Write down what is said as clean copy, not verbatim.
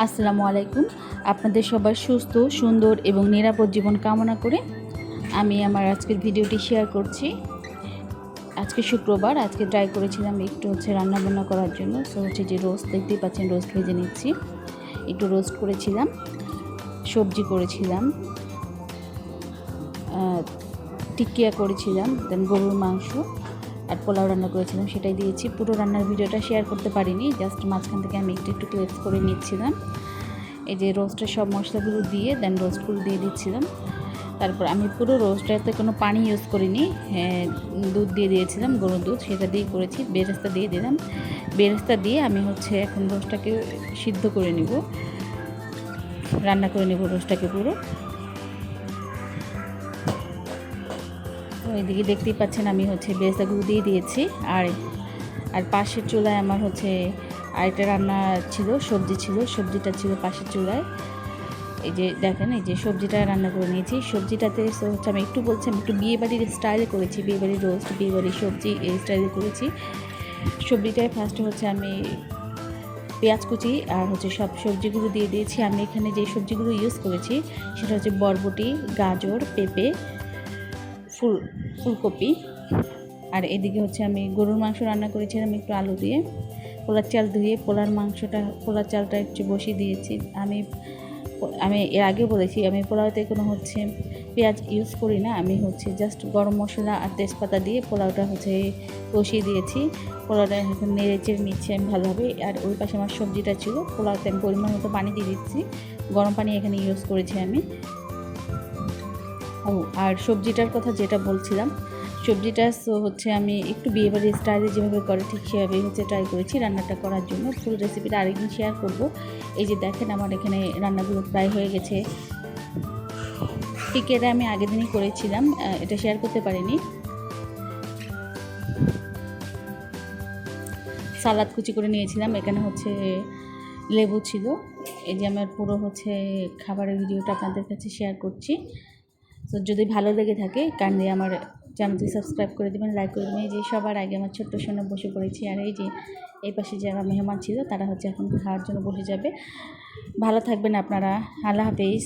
আসসালামু আলাইকুম। আপনাদের সবার সুস্থ, সুন্দর এবং নিরাপদ জীবন কামনা করে আমি আমার আজকের ভিডিওটি শেয়ার করছি। আজকে শুক্রবার, আজকে ট্রাই করেছিলাম একটু রান্নাবান্না করার জন্য। সো যে রোস্ট দেখতেই পাচ্ছেন, রোস্ট ভেজে নিচ্ছি। একটু রোস্ট করেছিলাম, সবজি করেছিলাম, টিকিয়া করেছিলাম, দেন গরুর মাংস আর পোলাও রান্না করেছিলাম, সেটাই দিয়েছি। পুরো রান্নার ভিডিওটা শেয়ার করতে পারিনি, জাস্ট মাঝখান থেকে আমি একটু ক্লিপস করে নিচ্ছিলাম। এই যে রোস্টের সব মশলাগুলো দিয়ে দেন রোস্টগুলো দিয়ে দিচ্ছিলাম। তারপর আমি পুরো রোস্টটাতে কোনো পানি ইউজ করিনি, দুধ দিয়ে দিয়েছিলাম, গরুর দুধ, সেটা দিয়ে করেছি। বেরেস্তা দিয়ে দিলাম। বেরেস্তা দিয়ে আমি এখন রোস্টটাকে সিদ্ধ করে নেব, রান্না করে নেব রোস্টটাকে পুরো। তো এদিকে দেখতেই পাচ্ছেন আমি বেরেস্তাগুলো দিয়ে দিয়েছি। আর পাশের চুলায় আমার আরেকটা রান্না ছিল, সবজিটা ছিল পাশের চুলায়। এই যে দেখেন, এই যে সবজিটা রান্না করে নিয়েছি। সবজিটাতে আমি একটু বিয়েবাড়ির স্টাইলে করেছি, বিয়েবাড়ির রোস্ট, বিয়েবাড়ির সবজি এই স্টাইলে করেছি। সবজিটায় ফার্স্টে আমি পেঁয়াজ কুচি আর সব সবজিগুলো দিয়ে দিয়েছি। আমি এখানে যে সবজিগুলো ইউজ করেছি সেটা বরবটি, গাজর, পেঁপে, ফুলকপি। আর এদিকে আমি গরুর মাংস রান্না করেছিলাম একটু আলু দিয়ে। পোলার চাল ধুয়ে পোলার চালটা একটু বসিয়ে দিয়েছি। আমি এর আগে বলেছি আমি পোলাওতে কোনো পেঁয়াজ ইউজ করি না। আমি জাস্ট গরম মশলা আর তেজপাতা দিয়ে পোলাওটা বসিয়ে দিয়েছি। পোলাওটা এখন নেড়ে চেড়ে নিচ্ছি আমি ভালোভাবে। আর ওই পাশে আমার সবজিটা ছিল, পোলাওতে আমি পরিমাণ মতো পানি দিয়ে দিচ্ছি, গরম পানি এখানে ইউজ করেছি আমি। আর সবজিটার কথা যেটা বলছিলাম, সবজিটা আমি একটু বিয়েবাড়ির স্টাইলে যেভাবে করে ঠিক সেভাবেই ট্রাই করেছি রান্নাটা করার জন্য। ফুল রেসিপিটা আরেকদিন শেয়ার করব। এই যে দেখেন, আমার এখানে রান্নাগুলো প্রায় হয়ে গেছে। ঠিক এটা আমি আগের দিনই করেছিলাম, এটা শেয়ার করতে পারিনি। সালাদ কুচি করে নিয়েছিলাম, এখানে লেবু ছিল। এই যে আমার পুরো খাবারের ভিডিওটা আপনাদের কাছে শেয়ার করছি। তো যদি ভালো লেগে থাকে কাইন্ডলি আমার চ্যানেলটি সাবস্ক্রাইব করে দেবেন, লাইক করে দেবেন। এই যে সবার আগে আমার ছোট্ট সোনা বসে পড়েছি। আর এই যে এই পাশে যারা মেহমান ছিল তারা এখন খাওয়ার জন্য বসে যাবে। ভালো থাকবেন আপনারা। আল্লাহ হাফেজ।